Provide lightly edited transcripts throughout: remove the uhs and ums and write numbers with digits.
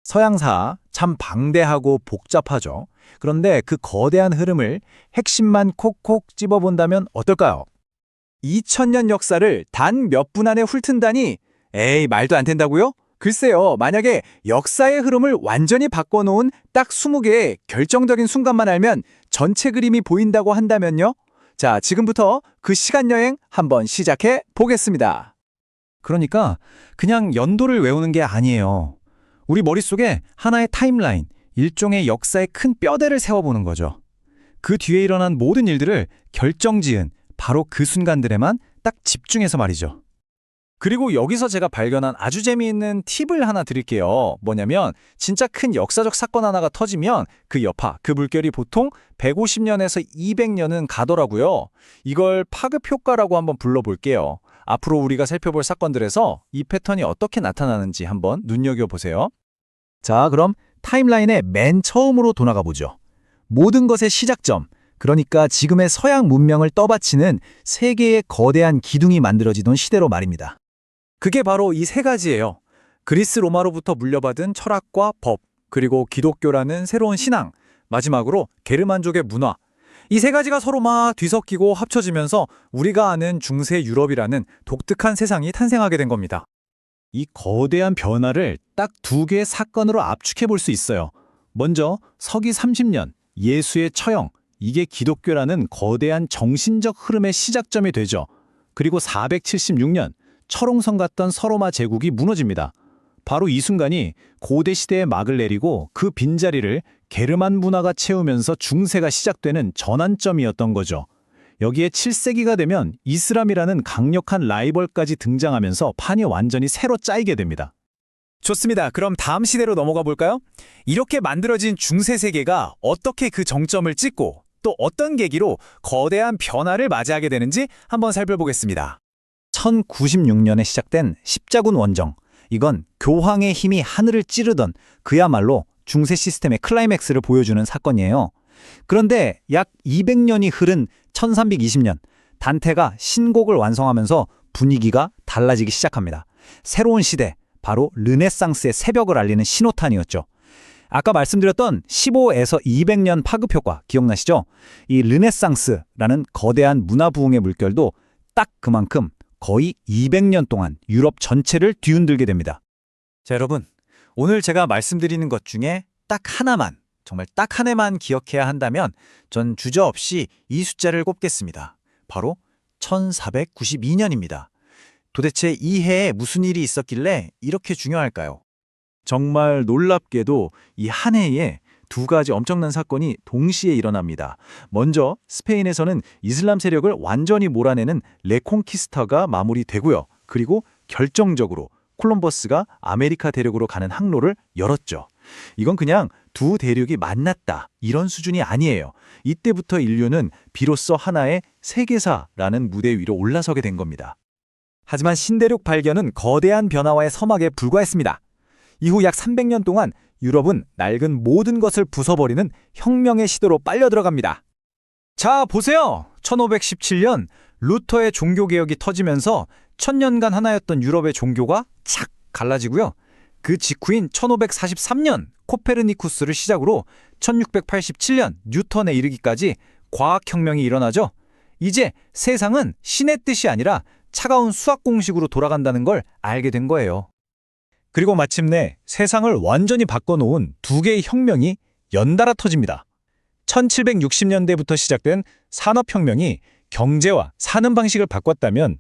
서양사 참 방대하고 복잡하죠. 그런데 그 거대한 흐름을 핵심만 콕콕 집어본다면 어떨까요? 2000년 역사를 단 몇 분 안에 훑은다니 에이 말도 안 된다고요? 글쎄요, 만약에 역사의 흐름을 완전히 바꿔놓은 딱 20개의 결정적인 순간만 알면 전체 그림이 보인다고 한다면요? 자, 지금부터 그 시간여행 한번 시작해 보겠습니다. 그러니까 그냥 연도를 외우는 게 아니에요. 우리 머릿속에 하나의 타임라인, 일종의 역사의 큰 뼈대를 세워보는 거죠. 그 뒤에 일어난 모든 일들을 결정지은 바로 그 순간들에만 딱 집중해서 말이죠. 그리고 여기서 제가 발견한 아주 재미있는 팁을 하나 드릴게요. 뭐냐면 진짜 큰 역사적 사건 하나가 터지면 그 여파, 그 물결이 보통 150년에서 200년은 가더라고요. 이걸 파급 효과라고 한번 불러볼게요. 앞으로 우리가 살펴볼 사건들에서 이 패턴이 어떻게 나타나는지 한번 눈여겨보세요. 자, 그럼 타임라인의 맨 처음으로 돌아가 보죠. 모든 것의 시작점, 그러니까 지금의 서양 문명을 떠받치는 세 개의 거대한 기둥이 만들어지던 시대로 말입니다. 그게 바로 이 세 가지예요. 그리스 로마로부터 물려받은 철학과 법, 그리고 기독교라는 새로운 신앙, 마지막으로 게르만족의 문화. 이 세 가지가 서로 막 뒤섞이고 합쳐지면서 우리가 아는 중세 유럽이라는 독특한 세상이 탄생하게 된 겁니다. 이 거대한 변화를 딱 두 개의 사건으로 압축해 볼 수 있어요. 먼저 서기 30년, 예수의 처형, 이게 기독교라는 거대한 정신적 흐름의 시작점이 되죠. 그리고 476년, 철옹성 같던 서로마 제국이 무너집니다. 바로 이 순간이 고대 시대의 막을 내리고 그 빈자리를 게르만 문화가 채우면서 중세가 시작되는 전환점이었던 거죠. 여기에 7세기가 되면 이슬람이라는 강력한 라이벌까지 등장하면서 판이 완전히 새로 짜이게 됩니다. 좋습니다. 그럼 다음 시대로 넘어가 볼까요? 이렇게 만들어진 중세 세계가 어떻게 그 정점을 찍고 또 어떤 계기로 거대한 변화를 맞이하게 되는지 한번 살펴보겠습니다. 1096년에 시작된 십자군 원정. 이건 교황의 힘이 하늘을 찌르던 그야말로 중세 시스템의 클라이맥스를 보여주는 사건이에요. 그런데 약 200년이 흐른 1320년, 단테가 신곡을 완성하면서 분위기가 달라지기 시작합니다. 새로운 시대, 바로 르네상스의 새벽을 알리는 신호탄이었죠. 아까 말씀드렸던 15에서 200년 파급 효과 기억나시죠? 이 르네상스라는 거대한 문화 부흥의 물결도 딱 그만큼 거의 200년 동안 유럽 전체를 뒤흔들게 됩니다. 자, 여러분, 오늘 제가 말씀드리는 것 중에 딱 하나만, 정말 딱 한 해만 기억해야 한다면 전 주저없이 이 숫자를 꼽겠습니다. 바로 1492년입니다. 도대체 이 해에 무슨 일이 있었길래 이렇게 중요할까요? 정말 놀랍게도 이 한 해에 두 가지 엄청난 사건이 동시에 일어납니다. 먼저 스페인에서는 이슬람 세력을 완전히 몰아내는 레콩키스타가 마무리되고요. 그리고 결정적으로 콜럼버스가 아메리카 대륙으로 가는 항로를 열었죠. 이건 그냥 두 대륙이 만났다 이런 수준이 아니에요. 이때부터 인류는 비로소 하나의 세계사라는 무대 위로 올라서게 된 겁니다. 하지만 신대륙 발견은 거대한 변화와의 서막에 불과했습니다. 이후 약 300년 동안 유럽은 낡은 모든 것을 부숴버리는 혁명의 시도로 빨려 들어갑니다. 자, 보세요. 1517년 루터의 종교개혁이 터지면서 1000년간 하나였던 유럽의 종교가 착 갈라지고요. 그 직후인 1543년 코페르니쿠스를 시작으로 1687년 뉴턴에 이르기까지 과학혁명이 일어나죠. 이제 세상은 신의 뜻이 아니라 차가운 수학 공식으로 돌아간다는 걸 알게 된 거예요. 그리고 마침내 세상을 완전히 바꿔놓은 두 개의 혁명이 연달아 터집니다. 1760년대부터 시작된 산업혁명이 경제와 사는 방식을 바꿨다면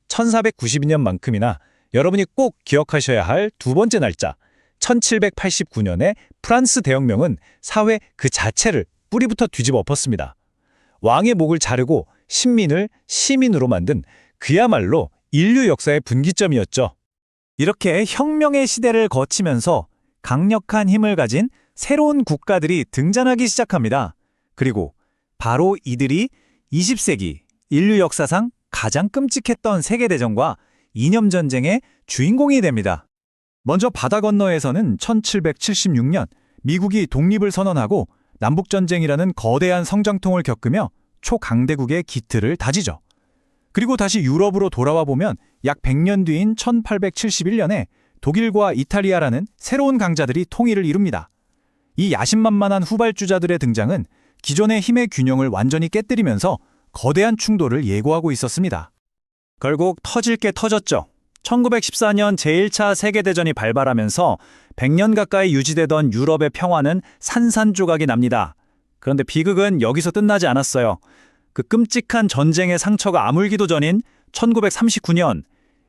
1492년만큼이나 여러분이 꼭 기억하셔야 할 두 번째 날짜, 1789년의 프랑스 대혁명은 사회 그 자체를 뿌리부터 뒤집어 엎었습니다. 왕의 목을 자르고 신민을 시민으로 만든 그야말로 인류 역사의 분기점이었죠. 이렇게 혁명의 시대를 거치면서 강력한 힘을 가진 새로운 국가들이 등장하기 시작합니다. 그리고 바로 이들이 20세기 인류 역사상 가장 끔찍했던 세계대전과 이념전쟁의 주인공이 됩니다. 먼저 바다 건너에서는 1776년 미국이 독립을 선언하고 남북전쟁이라는 거대한 성장통을 겪으며 초강대국의 기틀을 다지죠. 그리고 다시 유럽으로 돌아와 보면 약 100년 뒤인 1871년에 독일과 이탈리아라는 새로운 강자들이 통일을 이룹니다. 이 야심만만한 후발주자들의 등장은 기존의 힘의 균형을 완전히 깨뜨리면서 거대한 충돌을 예고하고 있었습니다. 결국 터질 게 터졌죠. 1914년 제1차 세계대전이 발발하면서 100년 가까이 유지되던 유럽의 평화는 산산조각이 납니다. 그런데 비극은 여기서 끝나지 않았어요. 그 끔찍한 전쟁의 상처가 아물기도 전인 1939년,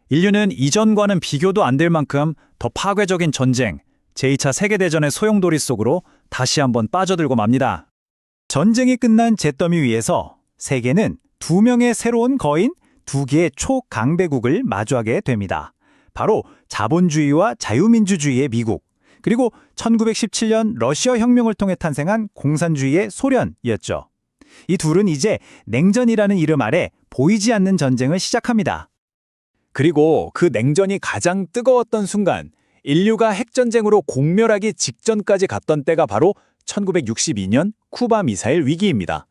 인류는 이전과는 비교도 안 될 만큼 더 파괴적인 전쟁, 제2차 세계대전의 소용돌이 속으로 다시 한번 빠져들고 맙니다. 전쟁이 끝난 잿더미 위에서 세계는 두 명의 새로운 거인, 두 개의 초강대국을 마주하게 됩니다. 바로 자본주의와 자유민주주의의 미국, 그리고 1917년 러시아 혁명을 통해 탄생한 공산주의의 소련이었죠. 이 둘은 이제 냉전이라는 이름 아래 보이지 않는 전쟁을 시작합니다. 그리고 그 냉전이 가장 뜨거웠던 순간, 인류가 핵전쟁으로 공멸하기 직전까지 갔던 때가 바로 1962년 쿠바 미사일 위기입니다.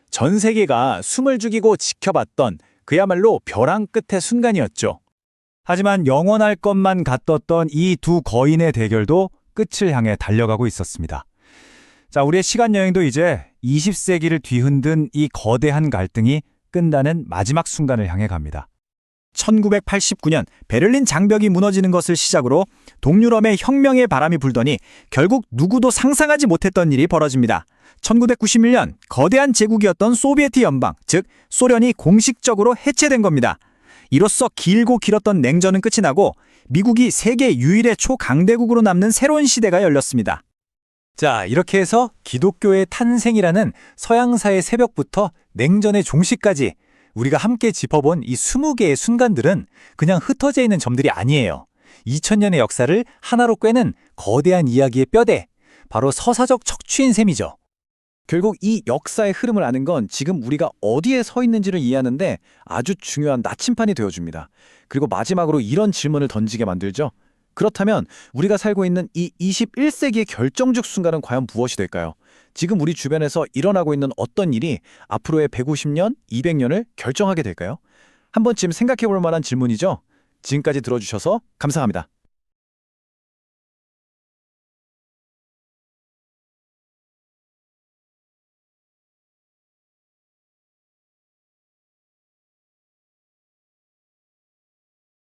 전 세계가 숨을 죽이고 지켜봤던 그야말로 벼랑 끝의 순간이었죠. 하지만 영원할 것만 같았던 이 두 거인의 대결도 끝을 향해 달려가고 있었습니다. 자, 우리의 시간 여행도 이제 20세기를 뒤흔든 이 거대한 갈등이 끝나는 마지막 순간을 향해 갑니다. 1989년 베를린 장벽이 무너지는 것을 시작으로 동유럽의 혁명의 바람이 불더니 결국 누구도 상상하지 못했던 일이 벌어집니다. 1991년 거대한 제국이었던 소비에트 연방, 즉 소련이 공식적으로 해체된 겁니다. 이로써 길고 길었던 냉전은 끝이 나고 미국이 세계 유일의 초강대국으로 남는 새로운 시대가 열렸습니다. 자, 이렇게 해서 기독교의 탄생이라는 서양사의 새벽부터 냉전의 종식까지 우리가 함께 짚어본 이 20개의 순간들은 그냥 흩어져 있는 점들이 아니에요. 2000년의 역사를 하나로 꿰는 거대한 이야기의 뼈대, 바로 서사적 척추인 셈이죠. 결국 이 역사의 흐름을 아는 건 지금 우리가 어디에 서 있는지를 이해하는데 아주 중요한 나침판이 되어줍니다. 그리고 마지막으로 이런 질문을 던지게 만들죠. 그렇다면 우리가 살고 있는 이 21세기의 결정적 순간은 과연 무엇이 될까요? 지금 우리 주변에서 일어나고 있는 어떤 일이 앞으로의 150년, 200년을 결정하게 될까요? 한 번쯤 생각해 볼 만한 질문이죠. 지금까지 들어주셔서 감사합니다.